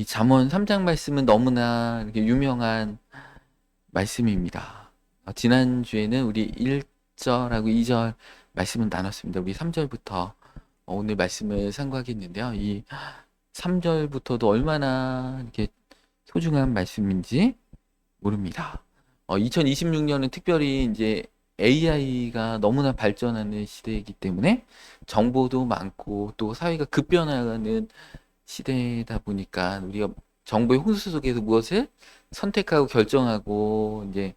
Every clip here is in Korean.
이 잠언 3장 말씀은 너무나 이렇게 유명한 말씀입니다. 지난주에는 우리 1절하고 2절 말씀을 나눴습니다. 우리 3절부터 오늘 말씀을 상고하겠는데요. 이 3절부터도 얼마나 이렇게 소중한 말씀인지 모릅니다. 2026년은 특별히 이제 AI가 너무나 발전하는 시대이기 때문에 정보도 많고 또 사회가 급변하는 시대다 보니까 우리가 정보의 홍수 속에서 무엇을 선택하고 결정하고 이제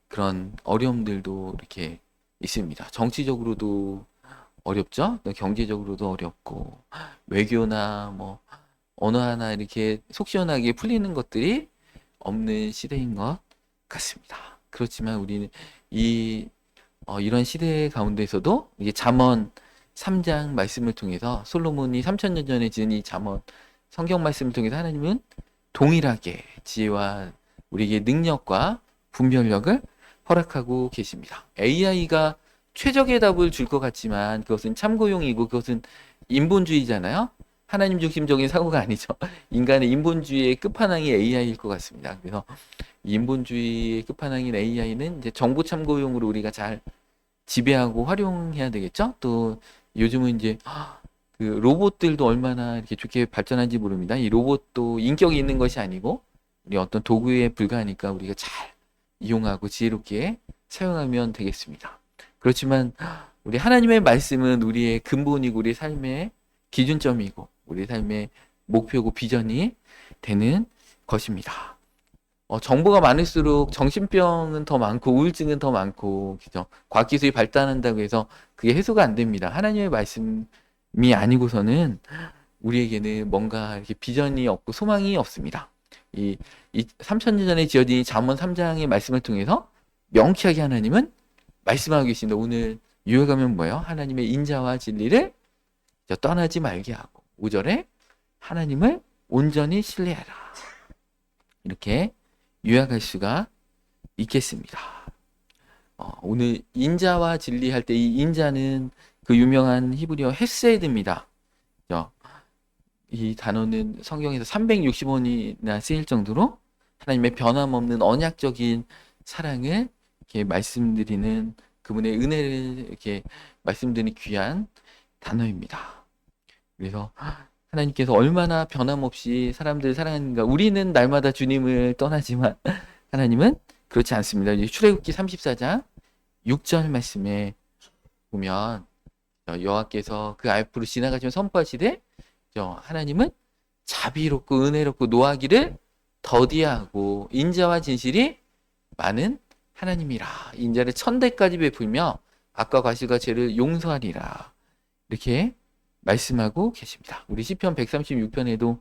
그런 어려움들도 이렇게 있습니다. 정치적으로도 어렵죠? 또 경제적으로도 어렵고 외교나 뭐 언어 하나 이렇게 속 시원하게 풀리는 것들이 없는 시대인 것 같습니다. 그렇지만 우리는 이런 시대 가운데서도 이게 잠언 3장 말씀을 통해서 솔로몬이 3000년 전에 지은 이 잠언 성경 말씀을 통해서 하나님은 동일하게 지혜와 우리에게 능력과 분별력을 허락하고 계십니다. AI가 최적의 답을 줄 것 같지만 그것은 참고용이고 그것은 인본주의잖아요. 하나님 중심적인 사고가 아니죠. 인간의 인본주의의 끝판왕이 AI일 것 같습니다. 그래서 인본주의의 끝판왕인 AI는 이제 정보 참고용으로 우리가 잘 지배하고 활용해야 되겠죠. 또 요즘은 이제 그 로봇들도 얼마나 이렇게 좋게 발전한지 모릅니다. 이 로봇도 인격이 있는 것이 아니고 우리 어떤 도구에 불과하니까 우리가 잘 이용하고 지혜롭게 사용하면 되겠습니다. 그렇지만 우리 하나님의 말씀은 우리의 근본이고 우리 삶의 기준점이고 우리 삶의 목표고 비전이 되는 것입니다. 정보가 많을수록 정신병은 더 많고 우울증은 더 많고 그죠? 과학기술이 발달한다고 해서 그게 해소가 안 됩니다. 하나님의 말씀이 아니고서는 우리에게는 뭔가 이렇게 비전이 없고 소망이 없습니다. 이 3000년 전에 지어진 잠언 3장의 말씀을 통해서 명쾌하게 하나님은 말씀하고 계신다. 오늘 요약하면 뭐예요? 하나님의 인자와 진리를 떠나지 말게 하고 5절에 하나님을 온전히 신뢰하라. 이렇게 요약할 수가 있겠습니다. 오늘 인자와 진리 할 때 이 인자는 그 유명한 히브리어 헤세드입니다. 이 단어는 성경에서 360번이나 쓰일 정도로 하나님의 변함없는 언약적인 사랑을 이렇게 말씀드리는 그분의 은혜를 이렇게 말씀드리는 귀한 단어입니다. 그래서 하나님께서 얼마나 변함없이 사람들을 사랑하는가. 우리는 날마다 주님을 떠나지만 하나님은 그렇지 않습니다. 출애굽기 34장 6절 말씀에 보면 여호와께서 그 앞으로 지나가시면 선포하시되 하나님은 자비롭고 은혜롭고 노하기를 더디하고 인자와 진실이 많은 하나님이라. 인자를 1000대까지 베풀며 악과 과실과 죄를 용서하리라. 이렇게 말씀하고 계십니다. 우리 시편 136편에도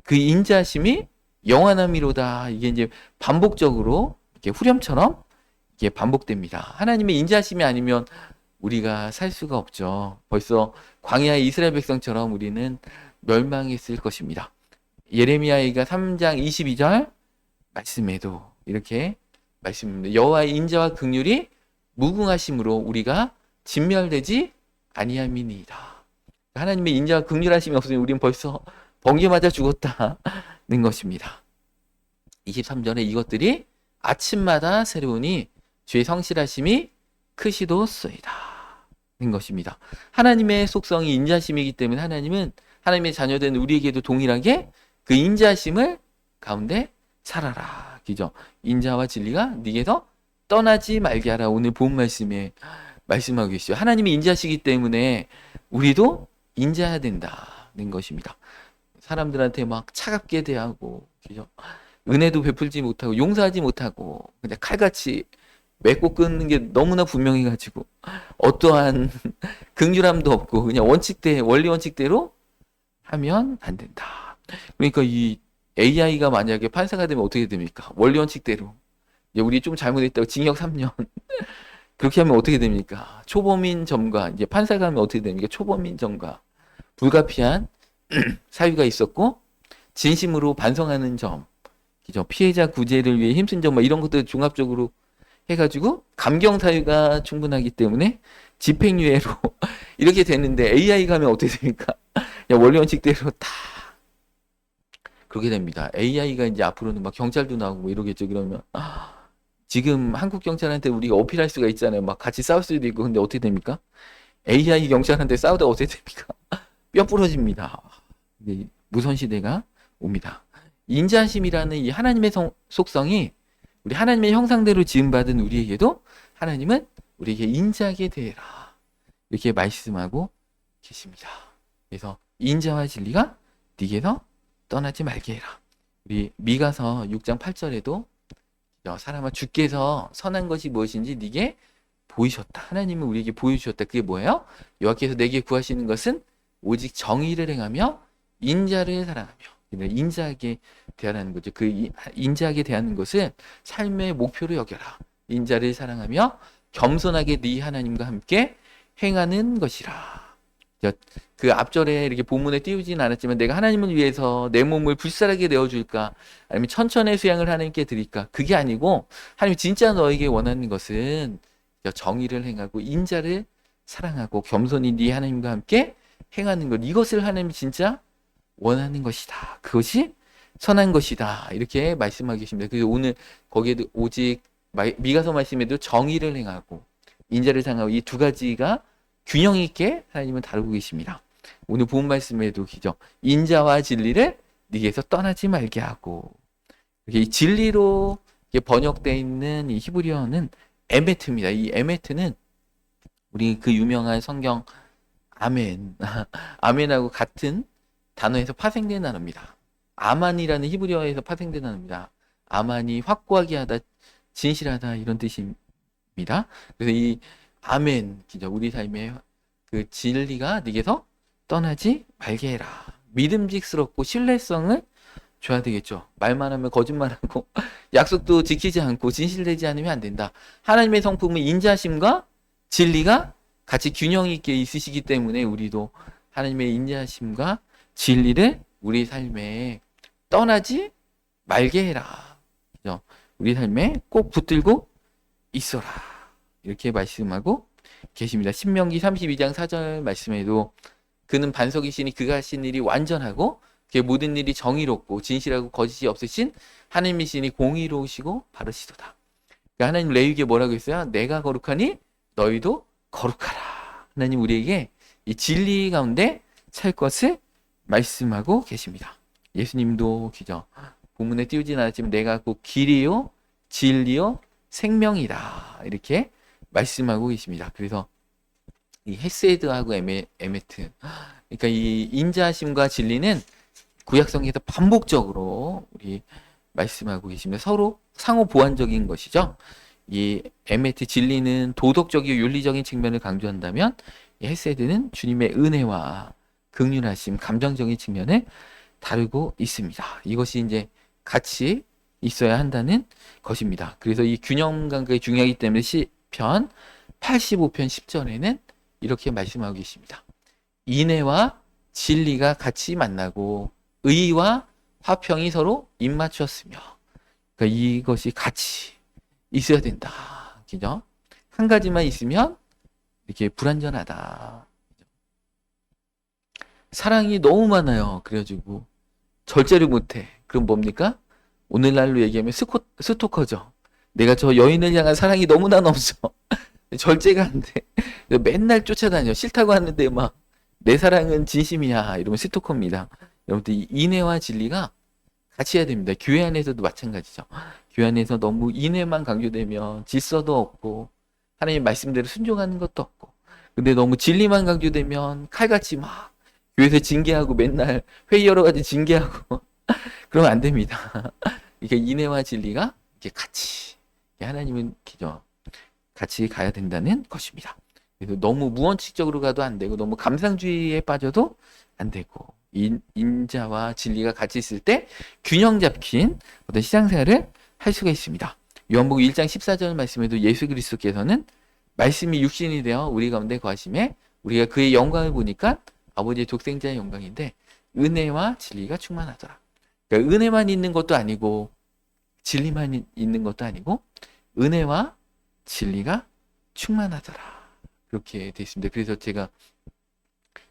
그 인자심이 영원함이로다. 이게 이제 반복적으로 이렇게 후렴처럼 이게 반복됩니다. 하나님의 인자심이 아니면 우리가 살 수가 없죠. 벌써 광야의 이스라엘 백성처럼 우리는 멸망했을 것입니다. 예레미야가 3장 22절 말씀에도 이렇게 말씀입니다. 여호와의 인자와 긍휼이 무궁하심으로 우리가 진멸되지 아니함이니이다. 하나님의 인자와 긍휼하심이 없으면 우리는 벌써 번개 맞아 죽었다는 것입니다. 23절에 이것들이 아침마다 새로우니 주의 성실하심이 크시도소이다 는 것입니다. 하나님의 속성이 인자심이기 때문에 하나님은 하나님의 자녀된 우리에게도 동일하게 그 인자심을 가운데 살아라. 그죠? 인자와 진리가 네게서 떠나지 말게 하라. 오늘 본 말씀에 말씀하고 계시죠. 하나님이 인자시기 때문에 우리도 인자해야 된다는 것입니다. 사람들한테 막 차갑게 대하고 그죠? 은혜도 베풀지 못하고 용서하지 못하고 그냥 칼같이 맺고 끊는 게 너무나 분명해가지고 어떠한 긍휼함도 없고 그냥 원리 원칙대로 하면 안 된다. 그러니까 이 AI가 만약에 판사가 되면 어떻게 됩니까? 원리 원칙대로 우리 좀 잘못했다고 징역 3년 그렇게 하면 어떻게 됩니까? 초범인 점과 이제 판사가 하면 어떻게 됩니까? 초범인 점과 불가피한 사유가 있었고 진심으로 반성하는 점, 그죠? 피해자 구제를 위해 힘쓴 점, 이런 것들 종합적으로 해가지고 감경 사유가 충분하기 때문에 집행유예로 이렇게 되는데 AI가 하면 어떻게 됩니까? 원리 원칙대로 다 그렇게 됩니다. AI가 이제 앞으로는 막 경찰도 나오고 뭐 이러겠죠. 그러면 지금 한국 경찰한테 우리가 어필할 수가 있잖아요. 막 같이 싸울 수도 있고. 근데 어떻게 됩니까? AI 경찰한테 싸우다 어떻게 됩니까? 뼈 부러집니다. 이제 무선 시대가 옵니다. 인자심이라는 이 하나님의 속성이 우리 하나님의 형상대로 지음받은 우리에게도 하나님은 우리에게 인자하게 대해라. 이렇게 말씀하고 계십니다. 그래서 인자와 진리가 네게서 떠나지 말게 해라. 우리 미가서 6장 8절에도 사람아 주께서 선한 것이 무엇인지 네게 보이셨다. 하나님은 우리에게 보여주셨다. 그게 뭐예요? 여호와께서 내게 구하시는 것은 오직 정의를 행하며 인자를 사랑하며 인자하게 대하는 거죠. 그 인자하게 대하는 것을 삶의 목표로 여겨라. 인자를 사랑하며 겸손하게 네 하나님과 함께 행하는 것이라. 그 앞절에 이렇게 본문에 띄우진 않았지만 내가 하나님을 위해서 내 몸을 불살하게 내어줄까? 아니면 천천의 수양을 하나님께 드릴까? 그게 아니고 하나님 진짜 너에게 원하는 것은 정의를 행하고 인자를 사랑하고 겸손히 네 하나님과 함께 행하는 것. 이것을 하나님이 진짜 원하는 것이다. 그것이 선한 것이다. 이렇게 말씀하고 계십니다. 그래서 오늘 거기에도 오직 미가서 말씀에도 정의를 행하고 인자를 사랑하고 이 두 가지가 균형 있게 하나님은 다루고 계십니다. 오늘 본 말씀에도 기죠. 인자와 진리를 네게서 떠나지 말게 하고 이렇게 진리로 번역되어 있는 이 히브리어는 에메트입니다. 이 에메트는 우리 그 유명한 성경 아멘, 아멘하고 같은 단어에서 파생된 단어입니다. 아만이라는 히브리어에서 파생된 단어입니다. 아만이 확고하게 하다, 진실하다 이런 뜻입니다. 그래서 이 아멘, 우리 삶의 그 진리가 네게서 떠나지 말게 해라. 믿음직스럽고 신뢰성을 줘야 되겠죠. 말만 하면 거짓말하고 약속도 지키지 않고 진실되지 않으면 안 된다. 하나님의 성품은 인자심과 진리가 같이 균형 있게 있으시기 때문에 우리도 하나님의 인자심과 진리를 우리 삶에 떠나지 말게 해라. 그죠? 우리 삶에 꼭 붙들고 있어라. 이렇게 말씀하고 계십니다. 신명기 32장 4절 말씀에도 그는 반석이시니 그가 하신 일이 완전하고 그의 모든 일이 정의롭고 진실하고 거짓이 없으신 하나님이시니 공의로우시고 바르시도다. 그러니까 하나님 레위기에 뭐라고 했어요? 내가 거룩하니 너희도 거룩하라. 하나님 우리에게 이 진리 가운데 살 것을 말씀하고 계십니다. 예수님도 기죠. 본문에 띄우진 않았지만 내가 곧 길이요 진리요 생명이다. 이렇게 말씀하고 계십니다. 그래서 이 헤세드하고 에메트, 그러니까 이 인자심과 진리는 구약성에서 반복적으로 우리 말씀하고 계십니다. 서로 상호 보완적인 것이죠. 이 에메트 진리는 도덕적이고 윤리적인 측면을 강조한다면 이 헤세드는 주님의 은혜와 긍휼하심, 감정적인 측면을 다루고 있습니다. 이것이 이제 같이 있어야 한다는 것입니다. 그래서 이 균형 감각이 중요하기 때문에 시편 85편 10절에는 이렇게 말씀하고 계십니다. 인애와 진리가 같이 만나고 의와 화평이 서로 입맞추었으며, 그러니까 이것이 같이 있어야 된다. 그죠? 한 가지만 있으면 이렇게 불완전하다. 사랑이 너무 많아요. 그래가지고 절제를 못해. 그럼 뭡니까? 오늘날로 얘기하면 스토커죠. 내가 저 여인을 향한 사랑이 너무나 넘쳐. 절제가 안 돼. 맨날 쫓아다녀. 싫다고 하는데 막 내 사랑은 진심이야. 이러면 스토커입니다. 여러분들 이 인애와 진리가 같이 해야 됩니다. 교회 안에서도 마찬가지죠. 교회 안에서 너무 인애만 강조되면 질서도 없고 하나님 말씀대로 순종하는 것도 없고, 근데 너무 진리만 강조되면 칼같이 막 교회에서 징계하고 맨날 회의 여러 가지 징계하고 그러면 안 됩니다. 이게 인애와 진리가 이렇게 같이, 하나님은 기죠. 같이 가야 된다는 것입니다. 그래서 너무 무원칙적으로 가도 안 되고 너무 감상주의에 빠져도 안 되고 인자와 진리가 같이 있을 때 균형 잡힌 어떤 신앙생활을 할 수가 있습니다. 요한복음 1장 14절 말씀에도 예수 그리스도께서는 말씀이 육신이 되어 우리 가운데 거하심에 우리가 그의 영광을 보니까 아버지의 독생자의 영광인데 은혜와 진리가 충만하더라. 그러니까 은혜만 있는 것도 아니고 진리만 있는 것도 아니고 은혜와 진리가 충만하더라. 그렇게 되어 있습니다. 그래서 제가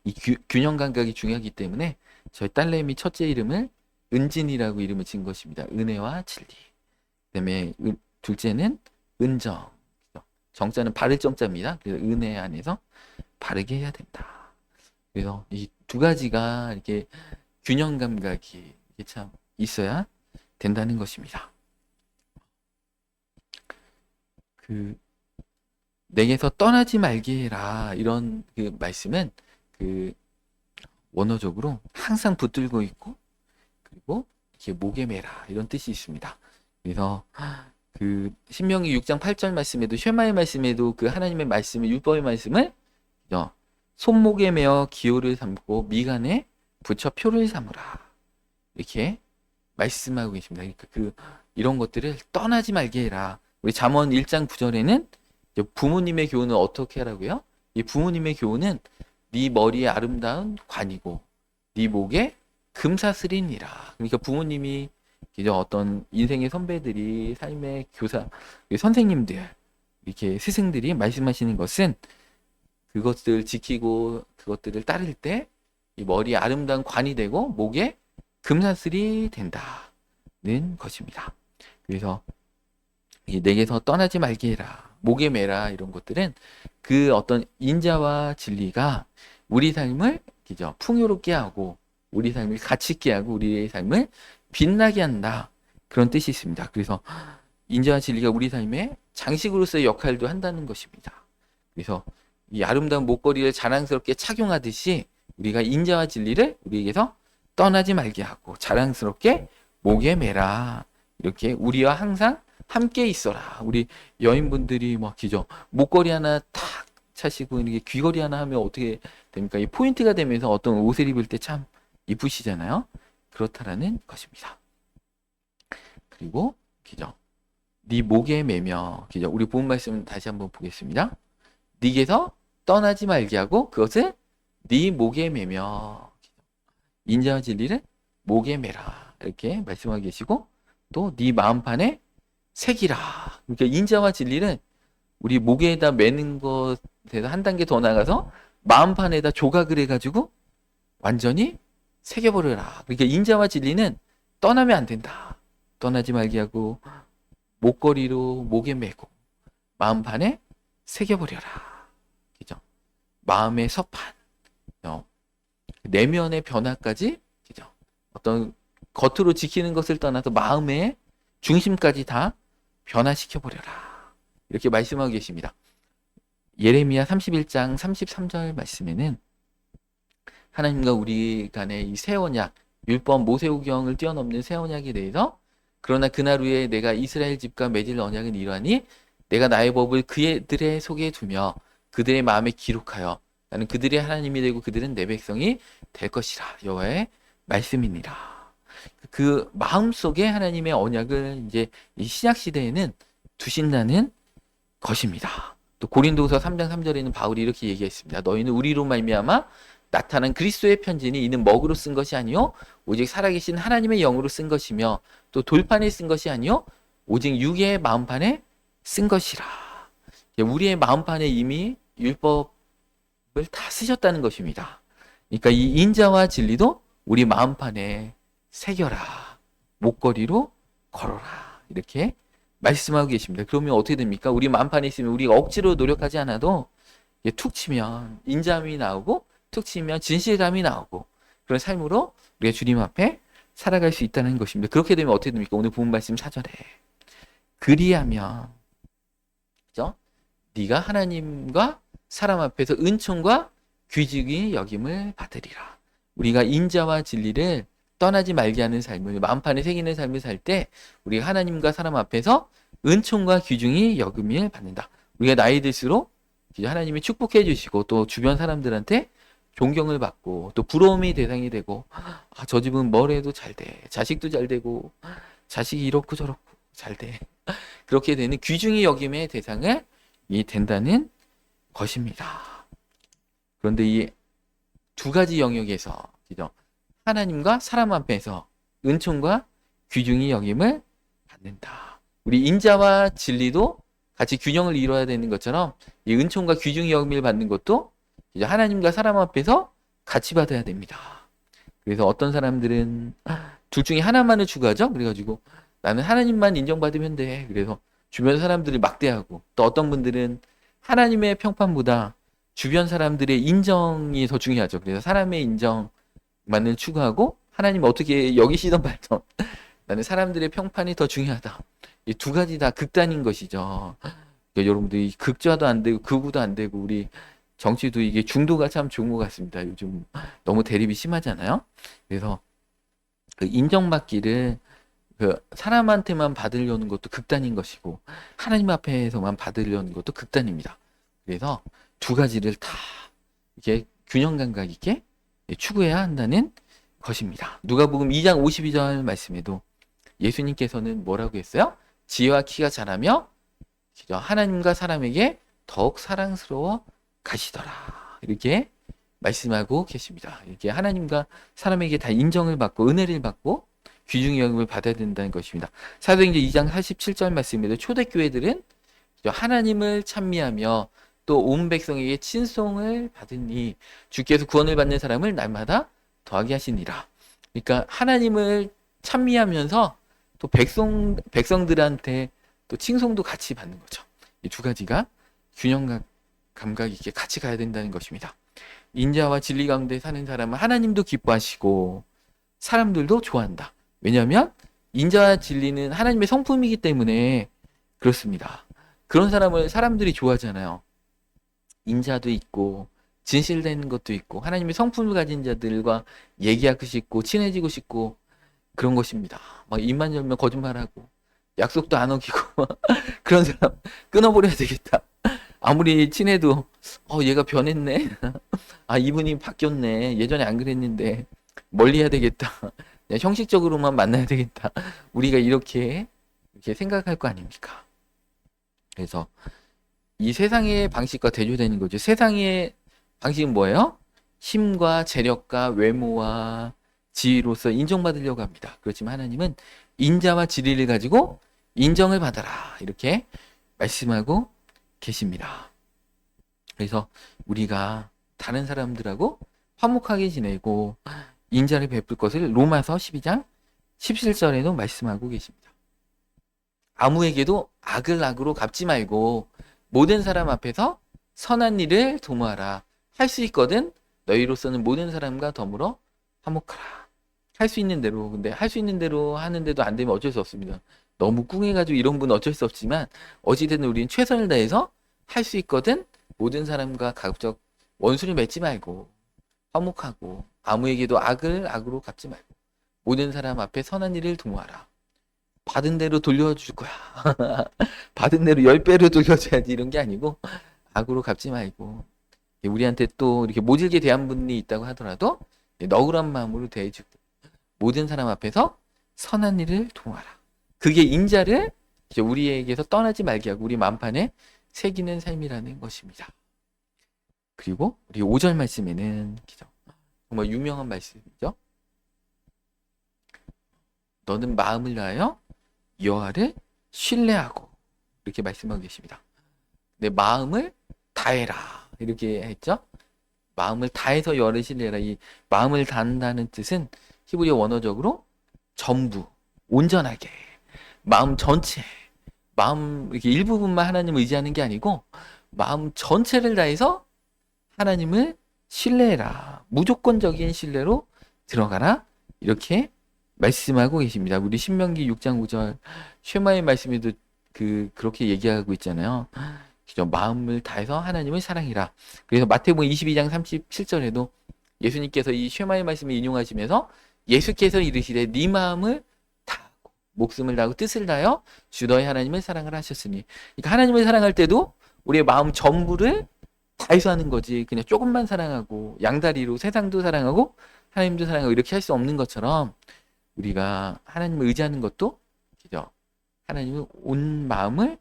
이 균형 감각이 중요하기 때문에 저희 딸내미 첫째 이름을 은진이라고 이름을 지은 것입니다. 은혜와 진리. 그다음에 둘째는 은정. 정자는 바를 정자입니다. 그래서 은혜 안에서 바르게 해야 된다. 그래서 이 두 가지가 이렇게 균형 감각이 이게 참 있어야 된다는 것입니다. 그 내게서 떠나지 말게 해라 이런 그 말씀은 그 원어적으로 항상 붙들고 있고 그리고 이렇게 목에 매라 이런 뜻이 있습니다. 그래서 그 신명기 6장 8절 말씀에도 쉐마의 말씀에도 그 하나님의 말씀을 율법의 말씀을 손목에 매어 기호를 삼고 미간에 붙여 표를 삼으라 이렇게 말씀하고 계십니다. 그러니까 그 이런 것들을 떠나지 말게 해라. 우리 잠언 1장 9절에는 부모님의 교훈은 어떻게 하라고요? 이 부모님의 교훈은 네 머리에 아름다운 관이고 네 목에 금사슬이니라. 그러니까 부모님이 어떤 인생의 선배들이 삶의 교사, 선생님들, 이렇게 스승들이 말씀하시는 것은 그것들 지키고 그것들을 따를 때 이 머리에 아름다운 관이 되고 목에 금사슬이 된다는 것입니다. 그래서 내게서 떠나지 말게 해라, 목에 매라 이런 것들은 그 어떤 인자와 진리가 우리 삶을 풍요롭게 하고 우리 삶을 가치 있게 하고 우리의 삶을 빛나게 한다 그런 뜻이 있습니다. 그래서 인자와 진리가 우리 삶의 장식으로서의 역할도 한다는 것입니다. 그래서 이 아름다운 목걸이를 자랑스럽게 착용하듯이 우리가 인자와 진리를 우리에게서 떠나지 말게 하고 자랑스럽게 목에 매라 이렇게 우리와 항상 함께 있어라. 우리 여인분들이 막 목걸이 하나 탁 차시고 이렇게 귀걸이 하나 하면 어떻게 됩니까? 이 포인트가 되면서 어떤 옷을 입을 때 참 이쁘시잖아요. 그렇다라는 것입니다. 그리고 네 목에 매며 우리 본 말씀 다시 한번 보겠습니다. 네게서 떠나지 말게 하고 그것을 네 목에 매며 인자와 진리를 목에 매라 이렇게 말씀하고 계시고 또 네 마음판에 새기라. 그러니까 인자와 진리는 우리 목에다 매는 것에서 한 단계 더 나가서 마음판에다 조각을 해가지고 완전히 새겨버려라. 그러니까 인자와 진리는 떠나면 안 된다. 떠나지 말게 하고 목걸이로 목에 매고 마음판에 새겨버려라. 그죠? 마음의 서판, 내면의 변화까지, 그죠? 어떤 겉으로 지키는 것을 떠나서 마음의 중심까지 다 변화시켜버려라. 이렇게 말씀하고 계십니다. 예레미야 31장 33절 말씀에는 하나님과 우리 간의 이 새 언약, 율법 모세오경을 뛰어넘는 새 언약에 대해서 그러나 그날 후에 내가 이스라엘 집과 맺을 언약은 이러하니 내가 나의 법을 그들의 속에 두며 그들의 마음에 기록하여 나는 그들의 하나님이 되고 그들은 내 백성이 될 것이라. 여호와의 말씀이니라. 그 마음속에 하나님의 언약을 이제 이 신약 시대에는 두신다는 것입니다. 또 고린도서 3장 3절에는 바울이 이렇게 얘기했습니다. 너희는 우리로 말미암아 나타난 그리스도의 편지니 이는 먹으로 쓴 것이 아니요 오직 살아계신 하나님의 영으로 쓴 것이며 또 돌판에 쓴 것이 아니요 오직 육의 마음판에 쓴 것이라. 우리의 마음판에 이미 율법을 다 쓰셨다는 것입니다. 그러니까 이 인자와 진리도 우리 마음판에 새겨라. 목걸이로 걸어라. 이렇게 말씀하고 계십니다. 그러면 어떻게 됩니까? 우리 마음판에 있으면 우리가 억지로 노력하지 않아도 툭 치면 인자함이 나오고 툭 치면 진실감이 나오고 그런 삶으로 우리가 주님 앞에 살아갈 수 있다는 것입니다. 그렇게 되면 어떻게 됩니까? 오늘 본 말씀 4절에 그리하면 그죠? 네가 하나님과 사람 앞에서 은총과 귀중히 여김을 받으리라. 우리가 인자와 진리를 떠나지 말게 하는 삶을 마음판에 새기는 삶을 살 때 우리가 하나님과 사람 앞에서 은총과 귀중히 여김을 받는다. 우리가 나이 들수록 하나님이 축복해 주시고 또 주변 사람들한테 존경을 받고 또 부러움이 대상이 되고 저 집은 뭘 해도 잘 돼. 자식도 잘 되고 자식이 이렇고 저렇고 잘 돼. 그렇게 되는 귀중히 여김의 대상을 된다는 것입니다. 그런데 이 두 가지 영역에서 하나님과 사람 앞에서 은총과 귀중히 여김을 받는다. 우리 인자와 진리도 같이 균형을 이루어야 되는 것처럼 이 은총과 귀중히 여김을 받는 것도 하나님과 사람 앞에서 같이 받아야 됩니다. 그래서 어떤 사람들은 둘 중에 하나만을 추구하죠. 그래가지고 나는 하나님만 인정받으면 돼. 그래서 주변 사람들을 막대하고, 또 어떤 분들은 하나님의 평판보다 주변 사람들의 인정이 더 중요하죠. 그래서 사람의 인정만을 추구하고 하나님 어떻게 여기시던 말던 나는 사람들의 평판이 더 중요하다. 이 두 가지 다 극단인 것이죠. 그러니까 여러분들이 극좌도 안 되고 극우도 안 되고, 우리 정치도 이게 중도가 참 좋은 것 같습니다. 요즘 너무 대립이 심하잖아요. 그래서 그 인정받기를 그 사람한테만 받으려는 것도 극단인 것이고, 하나님 앞에서만 받으려는 것도 극단입니다. 그래서 두 가지를 다 이렇게 균형 감각 있게 추구해야 한다는 것입니다. 누가복음 2장 52절 말씀에도 예수님께서는 뭐라고 했어요? 지혜와 키가 자라며 하나님과 사람에게 더욱 사랑스러워 가시더라. 이렇게 말씀하고 계십니다. 이렇게 하나님과 사람에게 다 인정을 받고 은혜를 받고 귀중히 여김을 받아야 된다는 것입니다. 사도행전 2장 47절 말씀에도 초대교회들은 하나님을 찬미하며 또 온 백성에게 친송을 받으니 주께서 구원을 받는 사람을 날마다 더하게 하시니라. 그러니까 하나님을 찬미하면서 또 백성들한테 또 칭송도 같이 받는 거죠. 이 두 가지가 균형 감각 있게 같이 가야 된다는 것입니다. 인자와 진리 가운데 사는 사람은 하나님도 기뻐하시고 사람들도 좋아한다. 왜냐하면 인자와 진리는 하나님의 성품이기 때문에 그렇습니다. 그런 사람을 사람들이 좋아하잖아요. 인자도 있고 진실되는 것도 있고 하나님의 성품을 가진 자들과 얘기하고 싶고 친해지고 싶고 그런 것입니다. 막 입만 열면 거짓말하고 약속도 안 어기고 그런 사람 끊어버려야 되겠다. 아무리 친해도 얘가 변했네. 아, 이분이 바뀌었네. 예전에 안 그랬는데 멀리 해야 되겠다. 그냥 형식적으로만 만나야 되겠다. 우리가 이렇게 생각할 거 아닙니까? 그래서 이 세상의 방식과 대조되는 거죠. 세상의 방식은 뭐예요? 힘과 재력과 외모와 지위로서 인정받으려고 합니다. 그렇지만 하나님은 인자와 진리를 가지고 인정을 받아라. 이렇게 말씀하고 계십니다. 그래서 우리가 다른 사람들하고 화목하게 지내고 인자를 베풀 것을 로마서 12장 17절에도 말씀하고 계십니다. 아무에게도 악을 악으로 갚지 말고 모든 사람 앞에서 선한 일을 도모하라. 할 수 있거든 너희로서는 모든 사람과 더불어 화목하라. 할 수 있는 대로. 근데 할 수 있는 대로 하는데도 안 되면 어쩔 수 없습니다. 너무 꿍해가지고 이런 분은 어쩔 수 없지만 어찌됐든 우리는 최선을 다해서 할 수 있거든 모든 사람과 가급적 원수를 맺지 말고 화목하고 아무에게도 악을 악으로 갚지 말고 모든 사람 앞에 선한 일을 도모하라. 받은 대로 돌려줄 거야. 받은 대로 10배로 돌려줘야지 이런 게 아니고 악으로 갚지 말고 우리한테 또 이렇게 모질게 대한 분이 있다고 하더라도 너그러운 마음으로 대해주고 모든 사람 앞에서 선한 일을 도모하라. 그게 인자를 우리에게서 떠나지 말게 하고 우리 만판에 새기는 삶이라는 것입니다. 그리고 우리 5절 말씀에는 정말 유명한 말씀이죠. 너는 마음을 다하여 여호와를 신뢰하고 이렇게 말씀하고 계십니다. 내 마음을 다해라 이렇게 했죠. 마음을 다해서 여호와를 신뢰해라. 이 마음을 다한다는 뜻은 히브리어 원어적으로 전부, 온전하게, 마음 전체, 마음 이렇게 일부분만 하나님을 의지하는 게 아니고 마음 전체를 다해서 하나님을 신뢰해라. 무조건적인 신뢰로 들어가라. 이렇게 말씀하고 계십니다. 우리 신명기 6장 5절 쉐마의 말씀에도 그렇게 얘기하고 있잖아요. 마음을 다해서 하나님을 사랑해라. 그래서 마태복음 22장 37절에도 예수님께서 이 쉐마의 말씀을 인용하시면서 예수께서 이르시되 네 마음을 다하고 목숨을 다하고 뜻을 다하여 주 너의 하나님을 사랑을 하셨으니. 그러니까 하나님을 사랑할 때도 우리의 마음 전부를 다해서 하는 거지. 그냥 조금만 사랑하고 양다리로 세상도 사랑하고 하나님도 사랑하고 이렇게 할 수 없는 것처럼 우리가 하나님을 의지하는 것도 그죠? 하나님은 온 마음을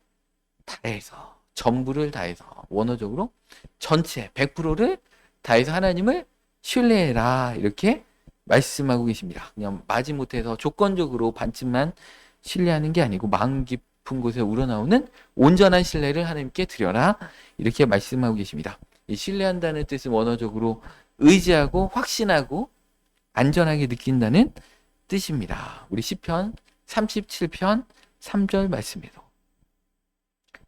다해서 전부를 다해서 원어적으로 전체 100%를 다해서 하나님을 신뢰해라 이렇게 말씀하고 계십니다. 그냥 마지못해서 조건적으로 반쯤만 신뢰하는 게 아니고 마음 깊은 곳에 우러나오는 온전한 신뢰를 하나님께 드려라 이렇게 말씀하고 계십니다. 이 신뢰한다는 뜻은 원어적으로 의지하고 확신하고 안전하게 느낀다는 뜻입니다. 우리 시편 37편 3절 말씀에도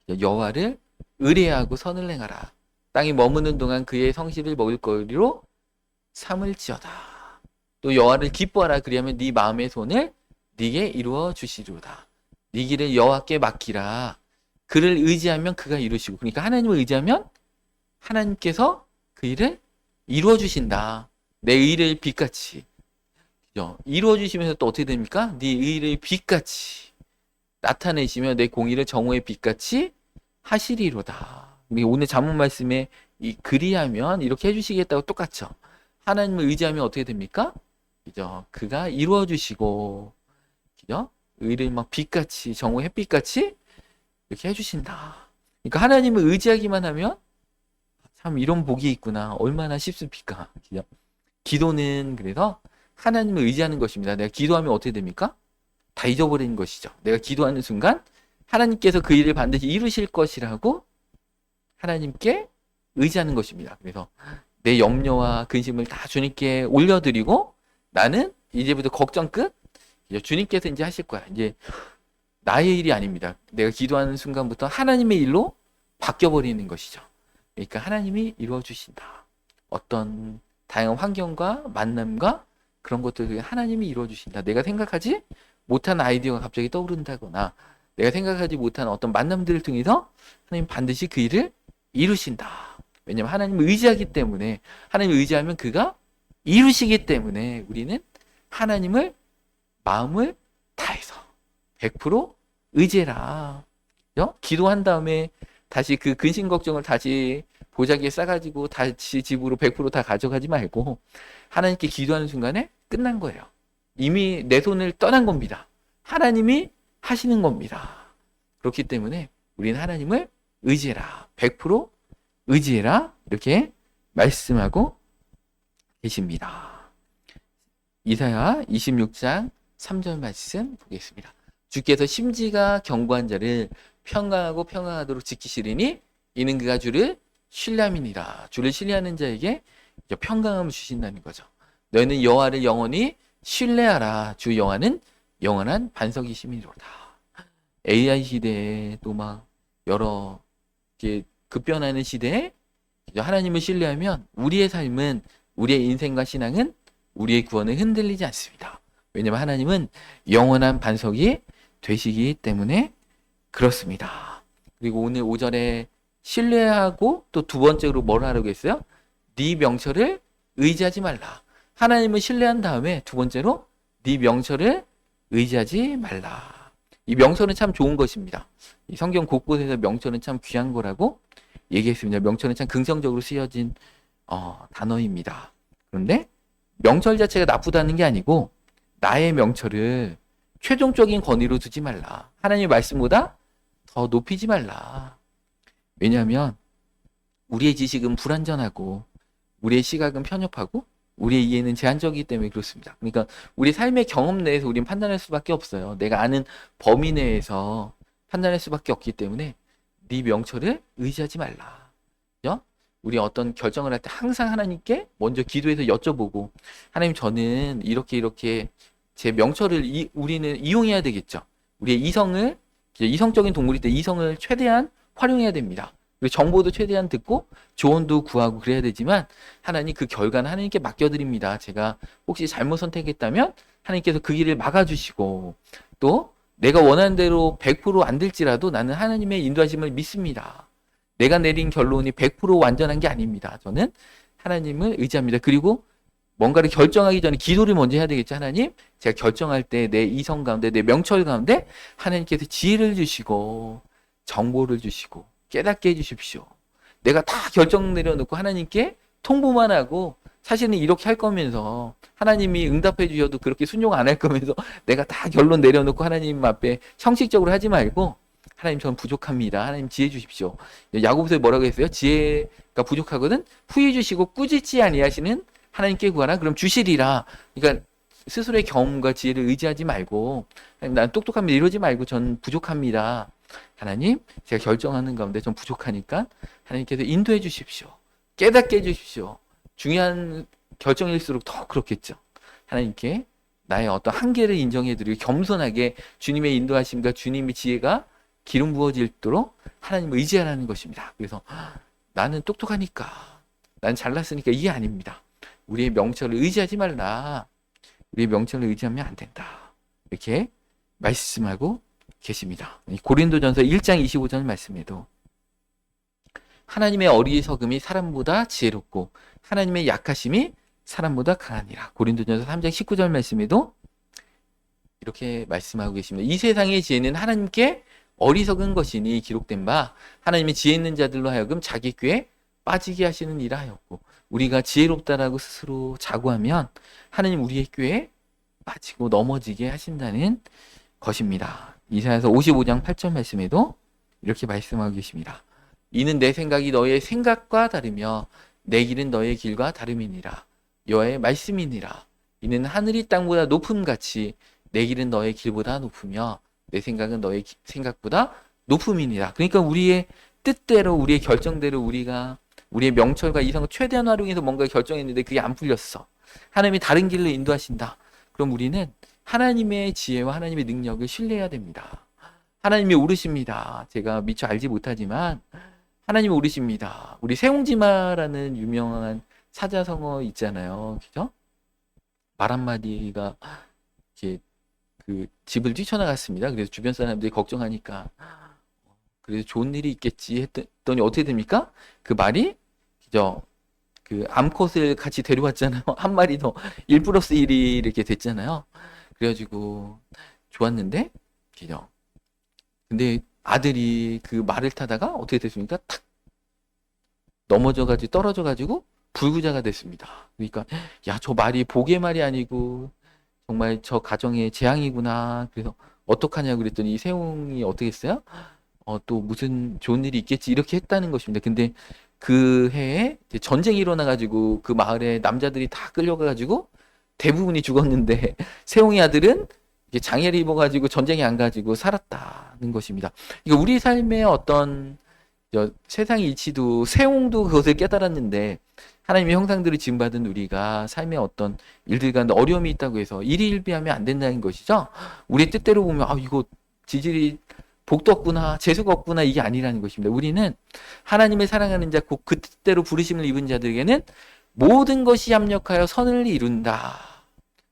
여호와를 의뢰하고 선을 행하라. 땅이 머무는 동안 그의 성실을 먹을 거리로 삼을지어다. 또 여호와를 기뻐하라. 그리하면 네 마음의 손을 네게 이루어 주시리로다. 네 길을 여호와께 맡기라. 그를 의지하면 그가 이루시고. 그러니까 하나님을 의지하면 하나님께서 그 일을 이루어 주신다. 내 의를 빛같이. 그죠? 이루어 주시면서 또 어떻게 됩니까? 네 의를 빛같이 나타내시며 내 공의를 정오의 빛같이 하시리로다. 오늘 잠언 말씀에 이 그리하면 이렇게 해주시겠다고 똑같죠. 하나님을 의지하면 어떻게 됩니까? 그죠? 그가 이루어 주시고, 그죠? 의를 막 빛같이 정오 햇빛같이 이렇게 해주신다. 그러니까 하나님을 의지하기만 하면 참 이런 복이 있구나. 얼마나 쉽습니까? 그죠? 기도는 그래서 하나님을 의지하는 것입니다. 내가 기도하면 어떻게 됩니까? 다 잊어버리는 것이죠. 내가 기도하는 순간 하나님께서 그 일을 반드시 이루실 것이라고 하나님께 의지하는 것입니다. 그래서 내 염려와 근심을 다 주님께 올려드리고 나는 이제부터 걱정 끝. 주님께서 이제 하실 거야. 이제 나의 일이 아닙니다. 내가 기도하는 순간부터 하나님의 일로 바뀌어버리는 것이죠. 그러니까 하나님이 이루어 주신다. 어떤 다양한 환경과 만남과 그런 것들을 하나님이 이루어 주신다. 내가 생각하지 못한 아이디어가 갑자기 떠오른다거나 내가 생각하지 못한 어떤 만남들을 통해서 하나님 반드시 그 일을 이루신다. 왜냐하면 하나님을 의지하기 때문에, 하나님을 의지하면 그가 이루시기 때문에 우리는 하나님을 마음을 다해서 100% 의지해라. 기도한 다음에 다시 그 근심 걱정을 다시 보자기에 싸가지고 다시 집으로 100% 다 가져가지 말고 하나님께 기도하는 순간에 끝난 거예요. 이미 내 손을 떠난 겁니다. 하나님이 하시는 겁니다. 그렇기 때문에 우리는 하나님을 의지해라. 100% 의지해라. 이렇게 말씀하고 계십니다. 이사야 26장 3절 말씀 보겠습니다. 주께서 심지가 견고한 자를 평강하고 평강하도록 지키시리니 이는 그가 주를 신뢰함이니라. 주를 신뢰하는 자에게 평강함을 주신다는 거죠. 너희는 여호와를 영원히 신뢰하라. 주 여호와는 영원한 반석이심이로다. AI 시대에 또 막 여러 급변하는 시대에 하나님을 신뢰하면 우리의 삶은, 우리의 인생과 신앙은, 우리의 구원은 흔들리지 않습니다. 왜냐하면 하나님은 영원한 반석이 되시기 때문에 그렇습니다. 그리고 오늘 5절에 신뢰하고 또 두 번째로 뭘 하라고 했어요? 네 명철을 의지하지 말라. 하나님을 신뢰한 다음에 두 번째로 네 명철을 의지하지 말라. 이 명철은 참 좋은 것입니다. 이 성경 곳곳에서 명철은 참 귀한 거라고 얘기했습니다. 명철은 참 긍정적으로 쓰여진 단어입니다. 그런데 명철 자체가 나쁘다는 게 아니고 나의 명철을 최종적인 권위로 두지 말라. 하나님의 말씀보다 더 높이지 말라. 왜냐하면 우리의 지식은 불완전하고 우리의 시각은 편협하고 우리의 이해는 제한적이기 때문에 그렇습니다. 그러니까 우리 삶의 경험 내에서 우리는 판단할 수밖에 없어요. 내가 아는 범위 내에서 판단할 수밖에 없기 때문에 네 명철을 의지하지 말라. 그죠? 우리 어떤 결정을 할 때 항상 하나님께 먼저 기도해서 여쭤보고, 하나님 저는 이렇게 제 명철을 우리는 이용해야 되겠죠. 우리의 이성적인 동물일 때 이성을 최대한 활용해야 됩니다. 그리고 정보도 최대한 듣고 조언도 구하고 그래야 되지만 하나님 그 결과는 하나님께 맡겨드립니다. 제가 혹시 잘못 선택했다면 하나님께서 그 길을 막아주시고, 또 내가 원하는 대로 100%안 될지라도 나는 하나님의 인도하심을 믿습니다. 내가 내린 결론이 100% 완전한 게 아닙니다. 저는 하나님을 의지합니다. 그리고 뭔가를 결정하기 전에 기도를 먼저 해야 되겠죠. 하나님, 제가 결정할 때 내 이성 가운데, 내 명철 가운데 하나님께서 지혜를 주시고 정보를 주시고 깨닫게 해주십시오. 내가 다 결정 내려놓고 하나님께 통보만 하고 사실은 이렇게 할 거면서 하나님이 응답해 주셔도 그렇게 순종 안 할 거면서 내가 다 결론 내려놓고 하나님 앞에 형식적으로 하지 말고, 하나님 저는 부족합니다. 하나님 지혜 주십시오. 야고보서에 뭐라고 했어요? 지혜가 부족하거든 후히 주시고 꾸짖지 아니하시는 하나님께 구하라. 그럼 주시리라. 그러니까 스스로의 경험과 지혜를 의지하지 말고, 하나님 난 똑똑합니다 이러지 말고 전 부족합니다. 하나님 제가 결정하는 가운데 전 부족하니까 하나님께서 인도해 주십시오. 깨닫게 해 주십시오. 중요한 결정일수록 더 그렇겠죠. 하나님께 나의 어떤 한계를 인정해드리고 겸손하게 주님의 인도하심과 주님의 지혜가 기름 부어질도록 하나님을 의지하라는 것입니다. 그래서 나는 똑똑하니까, 난 잘났으니까, 이게 아닙니다. 우리의 명철을 의지하지 말라. 우리의 명철을 의지하면 안 된다. 이렇게 말씀하고 계십니다. 고린도전서 1장 25절 말씀에도 하나님의 어리석음이 사람보다 지혜롭고 하나님의 약하심이 사람보다 강하니라. 고린도전서 3장 19절 말씀에도 이렇게 말씀하고 계십니다. 이 세상의 지혜는 하나님께 어리석은 것이니 기록된 바 하나님의 지혜 있는 자들로 하여금 자기 꾀에 빠지게 하시는 일을 하였고, 우리가 지혜롭다라고 스스로 자고하면 하나님 우리의 꾀에 빠지고 넘어지게 하신다는 것입니다. 이사야서 55장 8절 말씀에도 이렇게 말씀하고 계십니다. 이는 내 생각이 너의 생각과 다르며 내 길은 너의 길과 다름이니라. 여호와의 말씀이니라. 이는 하늘이 땅보다 높음같이 내 길은 너의 길보다 높으며 내 생각은 너의 생각보다 높음이니라. 그러니까 우리의 뜻대로, 우리의 결정대로 우리가 우리의 명철과 이성을 최대한 활용해서 뭔가 결정했는데 그게 안 풀렸어. 하나님이 다른 길로 인도하신다. 그럼 우리는 하나님의 지혜와 하나님의 능력을 신뢰해야 됩니다. 하나님이 오르십니다. 제가 미처 알지 못하지만 하나님이 오르십니다. 우리 세옹지마라는 유명한 사자성어 있잖아요. 그죠? 말 한마디가 이렇게 그 집을 뛰쳐나갔습니다. 그래서 주변 사람들이 걱정하니까 그래서 좋은 일이 있겠지 했더니 어떻게 됩니까? 그 말이 그죠? 그 암컷을 같이 데려왔잖아요. 한 마리 더 1+1이 이렇게 됐잖아요. 그래가지고 좋았는데 그죠? 근데 아들이 그 말을 타다가 어떻게 됐습니까? 탁 넘어져가지고 떨어져가지고 불구자가 됐습니다. 그러니까 야, 저 말이 복의 말이 아니고 정말 저 가정의 재앙이구나. 그래서 어떡하냐고 그랬더니 세웅이 어떻게 했어요? 또 무슨 좋은 일이 있겠지 이렇게 했다는 것입니다. 근데 그 해에 전쟁이 일어나가지고 그 마을에 남자들이 다 끌려가가지고 대부분이 죽었는데 세웅이 아들은 장애를 입어가지고 전쟁에 안 가지고 살았다는 것입니다. 그러니까 우리 삶의 어떤 세상의 이치도 세웅도 그것을 깨달았는데 하나님의 형상들을 지음받은 우리가 삶의 어떤 일들 가운데 어려움이 있다고 해서 일희일비하면 안 된다는 것이죠. 우리의 뜻대로 보면 이거 지질이 복도 없구나, 재수가 없구나, 이게 아니라는 것입니다. 우리는 하나님을 사랑하는 자, 곧 그 뜻대로 부르심을 입은 자들에게는 모든 것이 합력하여 선을 이룬다.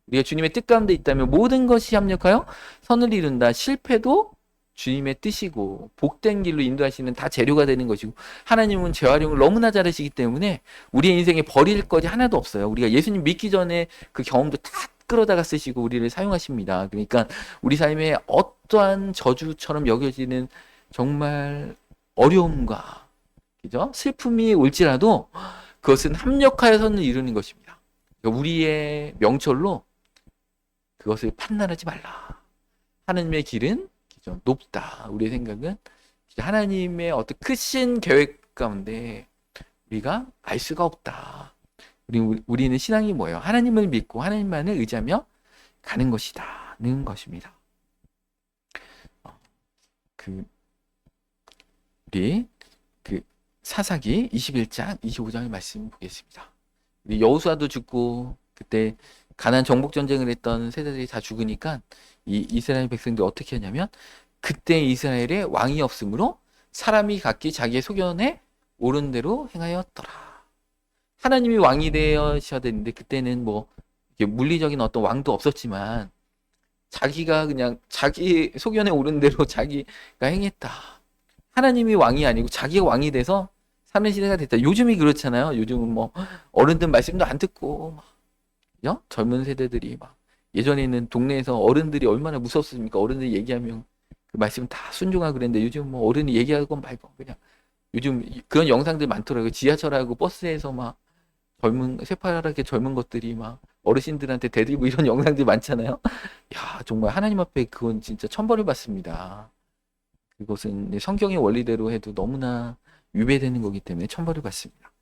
우리가 주님의 뜻 가운데 있다면 모든 것이 합력하여 선을 이룬다. 실패도 주님의 뜻이고 복된 길로 인도하시는 다 재료가 되는 것이고, 하나님은 재활용을 너무나 잘하시기 때문에 우리의 인생에 버릴 것이 하나도 없어요. 우리가 예수님 믿기 전에 그 경험도 다 끌어다가 쓰시고 우리를 사용하십니다. 그러니까 우리 삶에 어떠한 저주처럼 여겨지는 정말 어려움과 그죠? 슬픔이 올지라도 그것은 합력하여 선을 이루는 것입니다. 그러니까 우리의 명철로 그것을 판단하지 말라. 하나님의 길은 그죠? 높다. 우리의 생각은 하나님의 어떤 크신 계획 가운데 우리가 알 수가 없다. 우리는 신앙이 뭐예요? 하나님을 믿고 하나님만을 의지하며 가는 것이다는 것입니다. 우리 사사기 21장 25장의 말씀 보겠습니다. 우리 여호수아도 죽고 그때 가나안 정복 전쟁을 했던 세대들이 다 죽으니까 이 이스라엘 백성들이 어떻게 하냐면, 그때 이스라엘에 왕이 없으므로 사람이 각기 자기의 소견에 옳은 대로 행하였더라. 하나님이 왕이 되셔야 되는데 그때는 뭐 물리적인 어떤 왕도 없었지만 자기가 그냥 자기 소견에 오른 대로 자기가 행했다. 하나님이 왕이 아니고 자기가 왕이 돼서 사는 시대가 됐다. 요즘이 그렇잖아요. 요즘은 뭐 어른들 말씀도 안 듣고 막 젊은 세대들이 막, 예전에는 동네에서 어른들이 얼마나 무섭습니까? 어른들이 얘기하면 그 말씀 다 순종하고 그랬는데 요즘 뭐 어른이 얘기하고 말고 그냥, 요즘 그런 영상들 많더라고요. 지하철하고 버스에서 막 새파랗게 젊은 것들이 막 어르신들한테 대들고 이런 영상들 많잖아요. 야, 정말 하나님 앞에 그건 진짜 천벌을 받습니다. 그것은 성경의 원리대로 해도 너무나 위배되는 거기 때문에 천벌을 받습니다.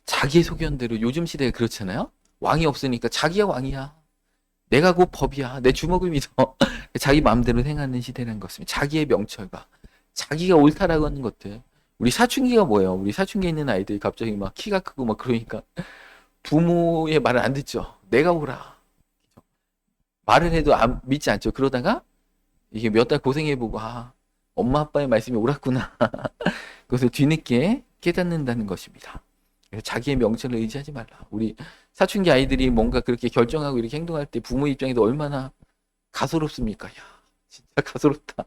자기의 소견대로, 요즘 시대가 그렇잖아요. 왕이 없으니까 자기가 왕이야. 내가 곧 법이야. 내 주먹을 믿어. 자기 마음대로 행하는 시대라는 것입니다. 자기의 명철과 자기가 옳다라고 하는 것들. 우리 사춘기가 뭐예요? 우리 사춘기에 있는 아이들이 갑자기 막 키가 크고 막 그러니까 부모의 말을 안 듣죠. 내가 오라. 말을 해도 믿지 않죠. 그러다가 이게 몇 달 고생해보고, 엄마 아빠의 말씀이 옳았구나. 그것을 뒤늦게 깨닫는다는 것입니다. 그래서 자기의 명철을 의지하지 말라. 우리 사춘기 아이들이 뭔가 그렇게 결정하고 이렇게 행동할 때 부모 입장에서 얼마나 가소롭습니까? 야, 진짜 가소롭다.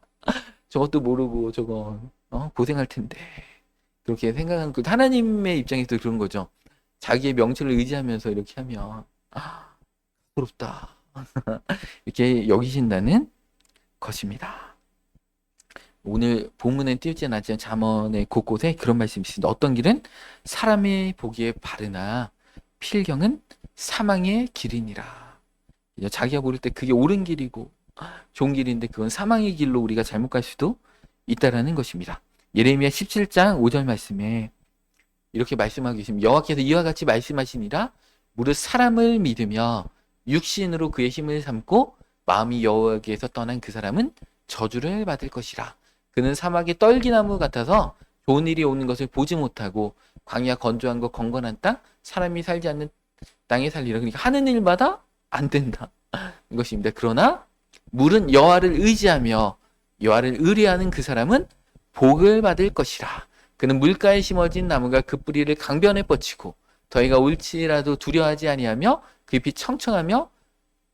저것도 모르고 저거 고생할 텐데. 그렇게 생각하는 그 하나님의 입장에서 그런 거죠. 자기의 명철을 의지하면서 이렇게 하면 부럽다. 이렇게 여기신다는 것입니다. 오늘 본문에 띄우지 않았지만 잠언의 곳곳에 그런 말씀이 있습니다. 어떤 길은 사람의 보기에 바르나 필경은 사망의 길이니라. 자기가 모를 때 그게 옳은 길이고 좋은 길인데 그건 사망의 길로 우리가 잘못 갈 수도 있다라는 것입니다. 예레미야 17장 5절 말씀에 이렇게 말씀하고 계십니다. 여호와께서 이와 같이 말씀하시니라 무릇 사람을 믿으며 육신으로 그의 힘을 삼고 마음이 여호와께서 떠난 그 사람은 저주를 받을 것이라. 그는 사막의 떨기나무 같아서 좋은 일이 오는 것을 보지 못하고 광야 건조한 것 건건한 땅 사람이 살지 않는 땅에 살리라. 그러니까 하는 일마다 안 된다 이것입니다. 그러나 물은 여호와를 의지하며 여호와를 의뢰하는 그 사람은 복을 받을 것이라. 그는 물가에 심어진 나무가 그 뿌리를 강변에 뻗치고 더위가 올지라도 두려워하지 아니하며 그 잎이 청청하며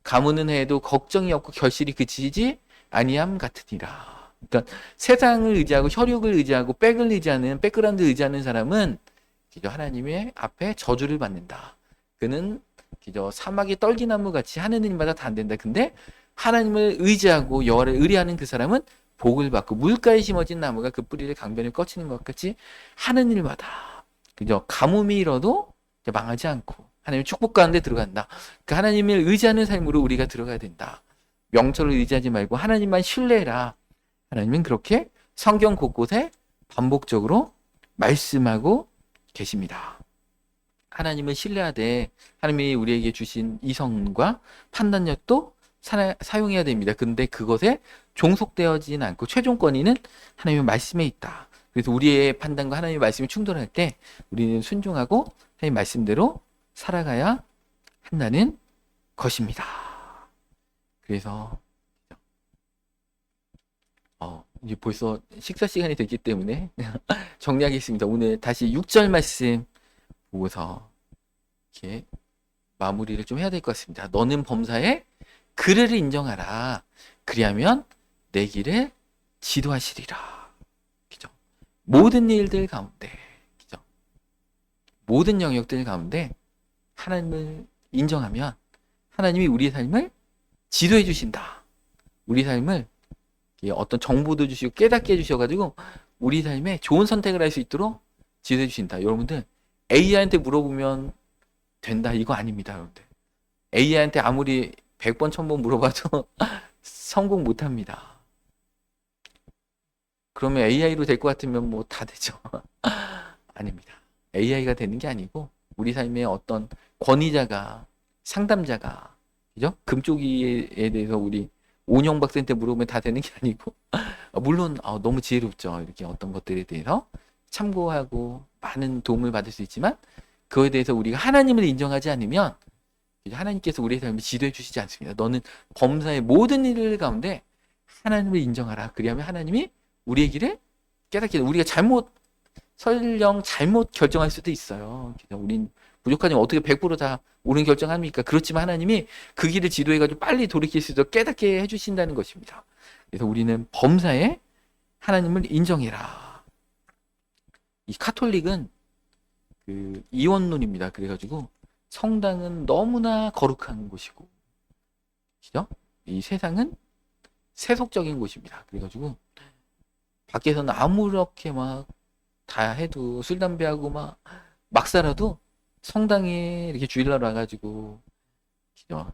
가무는 해에도 걱정이 없고 결실이 그치지 아니함 같으니라. 그러니까 세상을 의지하고 혈육을 의지하고 백을 의지하는 백그라운드 의지하는 사람은 하나님의 앞에 저주를 받는다. 그는 사막의 떨기나무 같이 하는 일마다 다 안 된다. 근데 하나님을 의지하고 여호와를 의뢰하는 그 사람은 복을 받고 물가에 심어진 나무가 그 뿌리를 강변에 뻗치는 것 같이 하는 일마다 가뭄이 일어도 망하지 않고 하나님의 축복 가운데 들어간다. 그 하나님을 의지하는 삶으로 우리가 들어가야 된다. 명철을 의지하지 말고 하나님만 신뢰해라. 하나님은 그렇게 성경 곳곳에 반복적으로 말씀하고 계십니다. 하나님을 신뢰하되 하나님이 우리에게 주신 이성과 판단력도 사용해야 됩니다. 근데 그것에 종속되어지진 않고 최종 권위는 하나님의 말씀에 있다. 그래서 우리의 판단과 하나님의 말씀이 충돌할 때 우리는 순종하고 하나님의 말씀대로 살아가야 한다는 것입니다. 그래서 이제 벌써 식사 시간이 됐기 때문에 정리하겠습니다. 오늘 다시 6절 말씀 보고서 이렇게 마무리를 좀 해야 될 것 같습니다. 너는 범사에 그를 인정하라. 그리하면 내 길을 지도하시리라. 그죠? 모든 일들 가운데, 그죠? 모든 영역들 가운데 하나님을 인정하면 하나님이 우리의 삶을 지도해 주신다. 우리 삶을 어떤 정보도 주시고 깨닫게 해주셔가지고 우리 삶에 좋은 선택을 할 수 있도록 지도해 주신다. 여러분들 AI한테 물어보면 된다 이거 아닙니다. 여러분들 AI한테 아무리 100번 1000번 물어봐도 성공 못합니다. 그러면 AI로 될 것 같으면 뭐 다 되죠. 아닙니다. AI가 되는 게 아니고 우리 삶에 어떤 권위자가 상담자가 그죠? 금쪽이에 대해서 우리 오은영 박사한테 물어보면 다 되는 게 아니고 물론 너무 지혜롭죠. 이렇게 어떤 것들에 대해서 참고하고 많은 도움을 받을 수 있지만 그거에 대해서 우리가 하나님을 인정하지 않으면 하나님께서 우리의 삶을 지도해 주시지 않습니다. 너는 범사의 모든 일 가운데 하나님을 인정하라. 그리하면 하나님이 우리의 길을 깨닫게 우리가 설령 잘못 결정할 수도 있어요. 우린 부족하지만 어떻게 100%다 옳은 결정합니까? 그렇지만 하나님이 그 길을 지도해가지고 빨리 돌이킬 수 있도록 깨닫게 해주신다는 것입니다. 그래서 우리는 범사에 하나님을 인정해라. 이 카톨릭은 그 이원론입니다. 그래가지고 성당은 너무나 거룩한 곳이고, 그죠? 이 세상은 세속적인 곳입니다. 그래가지고 밖에서는 아무렇게 막 다 해도 술 담배하고 막 살아도 성당에 이렇게 주일날 와가지고 그죠?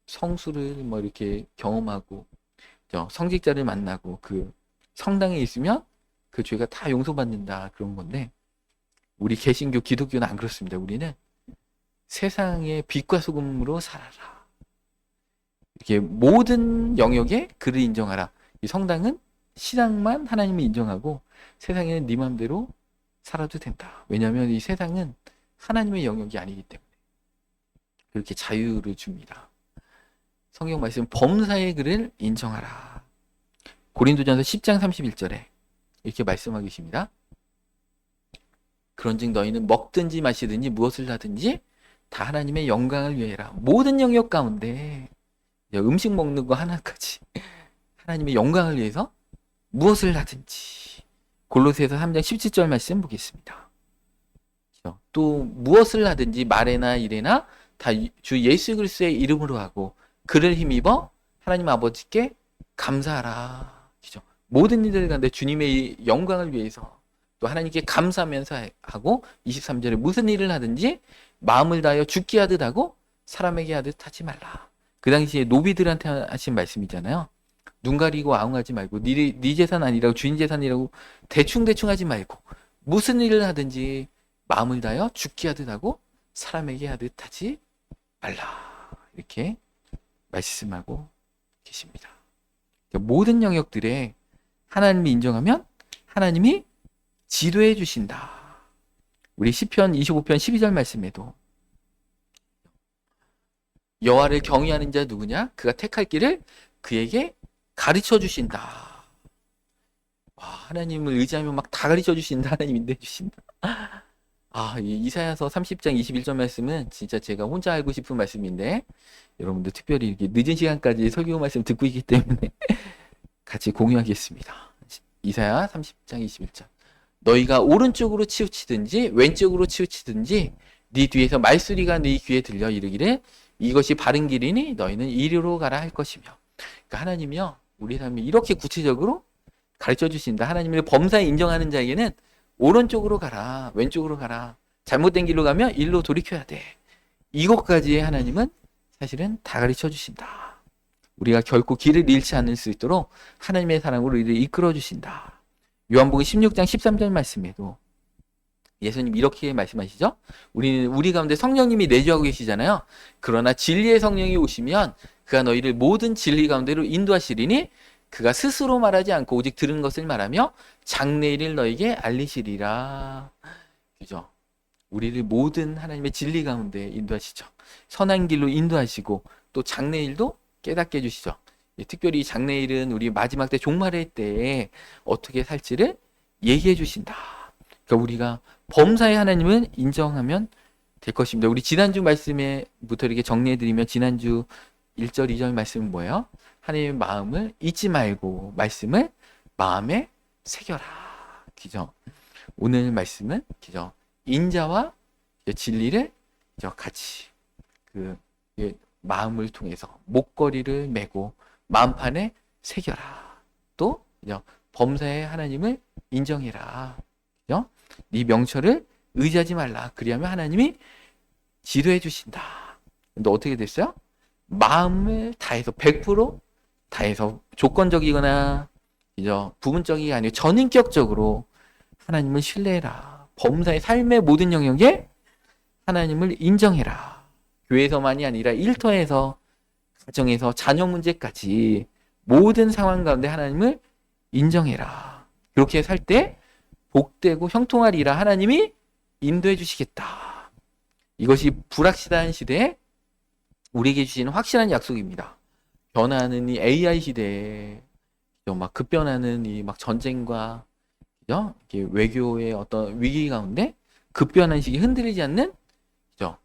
성수를 뭐 이렇게 경험하고 그죠? 성직자를 만나고 그 성당에 있으면 그 죄가 다 용서받는다 그런 건데 우리 개신교 기독교는 안 그렇습니다. 우리는 세상의 빛과 소금으로 살아라. 이렇게 모든 영역에 그를 인정하라. 이 성당은 신앙만 하나님을 인정하고 세상에는 네 맘대로 살아도 된다. 왜냐하면 이 세상은 하나님의 영역이 아니기 때문에 그렇게 자유를 줍니다. 성경 말씀 범사의 그를 인정하라. 고린도전서 10장 31절에 이렇게 말씀하고 계십니다. 그런즉 너희는 먹든지 마시든지 무엇을 하든지 다 하나님의 영광을 위하여라. 모든 영역 가운데 음식 먹는 거 하나까지 하나님의 영광을 위해서 무엇을 하든지. 골로새서 3장 17절 말씀 보겠습니다. 또 무엇을 하든지 말에나 일에나 다 주 예수 그리스도의 이름으로 하고 그를 힘입어 하나님 아버지께 감사하라. 그죠? 모든 일들 가운데 주님의 영광을 위해서 또 하나님께 감사하면서 하고 23절에 무슨 일을 하든지 마음을 다하여 죽게 하듯 하고 사람에게 하듯 하지 말라. 그 당시에 노비들한테 하신 말씀이잖아요. 눈 가리고 아웅하지 말고 네 재산 아니라고 주인 재산이라고 대충 하지 말고 무슨 일을 하든지 마음을 다하여 죽게 하듯 하고 사람에게 하듯 하지 말라. 이렇게 말씀하고 계십니다. 모든 영역들에 하나님이 인정하면 하나님이 지도해 주신다. 우리 시편 25편 12절 말씀에도 여호와를 경외하는 자 누구냐? 그가 택할 길을 그에게 가르쳐 주신다. 와, 하나님을 의지하면 막 다 가르쳐 주신다. 하나님 인도해 주신다. 이사야서 30장 21절 말씀은 진짜 제가 혼자 알고 싶은 말씀인데 여러분들 특별히 이렇게 늦은 시간까지 설교 말씀 듣고 있기 때문에 같이 공유하겠습니다. 이사야 30장 21절. 너희가 오른쪽으로 치우치든지 왼쪽으로 치우치든지 네 뒤에서 말소리가 네 귀에 들려 이르기를 이것이 바른 길이니 너희는 이리로 가라 할 것이며. 그러니까 하나님이요 우리 삶이 이렇게 구체적으로 가르쳐 주신다. 하나님을 범사에 인정하는 자에게는 오른쪽으로 가라, 왼쪽으로 가라, 잘못된 길로 가면 일로 돌이켜야 돼. 이것까지 하나님은 사실은 다 가르쳐 주신다. 우리가 결코 길을 잃지 않을 수 있도록 하나님의 사랑으로 우리를 이끌어 주신다. 요한복음 16장 13절 말씀에도 예수님 이렇게 말씀하시죠. 우리 가운데 성령님이 내주하고 계시잖아요. 그러나 진리의 성령이 오시면 그가 너희를 모든 진리 가운데로 인도하시리니 그가 스스로 말하지 않고 오직 들은 것을 말하며 장래일을 너에게 알리시리라. 그죠? 우리를 모든 하나님의 진리 가운데 인도하시죠. 선한 길로 인도하시고 또 장래일도 깨닫게 해주시죠. 특별히 장래일은 우리 마지막 때 종말의 때에 어떻게 살지를 얘기해 주신다. 그러니까 우리가 범사의 하나님을 인정하면 될 것입니다. 우리 지난주 말씀에부터 이렇게 정리해드리면 지난주 1절, 2절 말씀은 뭐예요? 하나님의 마음을 잊지 말고 말씀을 마음에 새겨라. 그죠? 오늘 말씀은 그죠? 인자와 진리를 그죠? 같이 그 마음을 통해서 목걸이를 메고 마음판에 새겨라. 또 그죠? 범사의 하나님을 인정해라. 그죠? 네 명철을 의지하지 말라. 그리하면 하나님이 지도해 주신다. 근데 어떻게 됐어요? 마음을 다해서 100% 다해서 조건적이거나 그죠? 부분적이 아니고 전인격적으로 하나님을 신뢰해라. 범사의 삶의 모든 영역에 하나님을 인정해라. 교회에서만이 아니라 일터에서 가정에서 자녀 문제까지 모든 상황 가운데 하나님을 인정해라. 그렇게 살 때 복되고 형통하리라. 하나님이 인도해 주시겠다. 이것이 불확실한 시대에 우리에게 주시는 확실한 약속입니다. 변화하는 이 AI 시대에 막 급변하는 이 막 전쟁과 그죠? 이렇게 외교의 어떤 위기 가운데 급변한 시기 흔들리지 않는 그죠?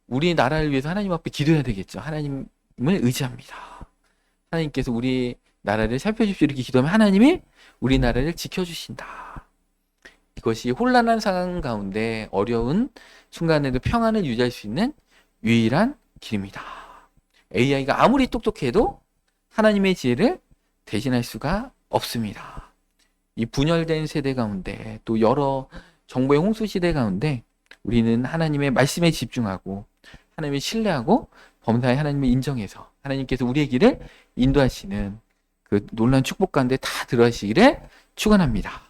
우리 나라를 위해서 하나님 앞에 기도해야 되겠죠. 하나님을 의지합니다. 하나님께서 우리 나라를 살펴주십시오. 이렇게 기도하면 하나님이 우리 나라를 지켜주신다. 이것이 혼란한 상황 가운데 어려운 순간에도 평안을 유지할 수 있는 유일한 길입니다. AI가 아무리 똑똑해도 하나님의 지혜를 대신할 수가 없습니다. 이 분열된 세대 가운데 또 여러 정보의 홍수 시대 가운데 우리는 하나님의 말씀에 집중하고 하나님을 신뢰하고 범사의 하나님을 인정해서 하나님께서 우리의 길을 인도하시는 그 놀라운 축복 가운데 다 들어가시기를 축원합니다.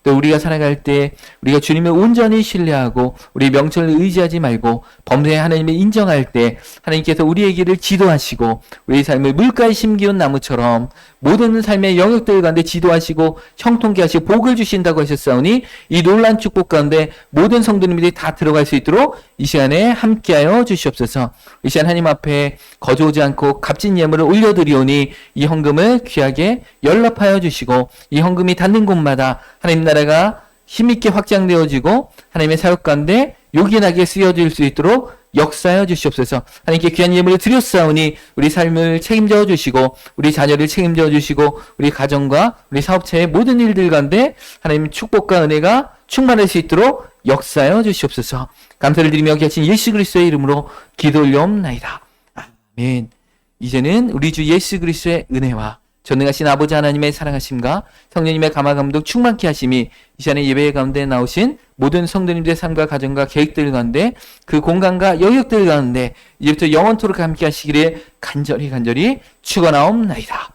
또 우리가 살아갈 때 우리가 주님을 온전히 신뢰하고 우리 명철을 의지하지 말고 범사의 하나님을 인정할 때 하나님께서 우리의 길을 지도하시고 우리의 삶을 물가에 심기운 나무처럼 모든 삶의 영역들 가운데 지도하시고 형통케 하시고 복을 주신다고 하셨사오니 이 놀라운 축복 가운데 모든 성도님들이 다 들어갈 수 있도록 이 시간에 함께하여 주시옵소서. 이 시간 하나님 앞에 거저오지 않고 값진 예물을 올려드리오니 이 헌금을 귀하게 연락하여 주시고 이 헌금이 닿는 곳마다 하나님 나라가 힘있게 확장되어지고 하나님의 사역 가운데 요긴하게 쓰여질 수 있도록 역사하여 주시옵소서. 하나님께 귀한 예물을 드렸사오니 우리 삶을 책임져 주시고 우리 자녀를 책임져 주시고 우리 가정과 우리 사업체의 모든 일들 가운데 하나님의 축복과 은혜가 충만할 수 있도록 역사하여 주시옵소서. 감사를 드리며 귀하신 예수 그리스도의 이름으로 기도 올려옵나이다. 아멘. 이제는 우리 주 예수 그리스도의 은혜와 전능하신 아버지 하나님의 사랑하심과 성령님의 감화감독 충만케 하심이 이 시간에 예배 가운데 나오신 모든 성도님들의 삶과 가정과 계획들 가운데 그 공간과 영역들 가운데 이제부터 영원토록 함께 하시기를 간절히 축원하옵나이다.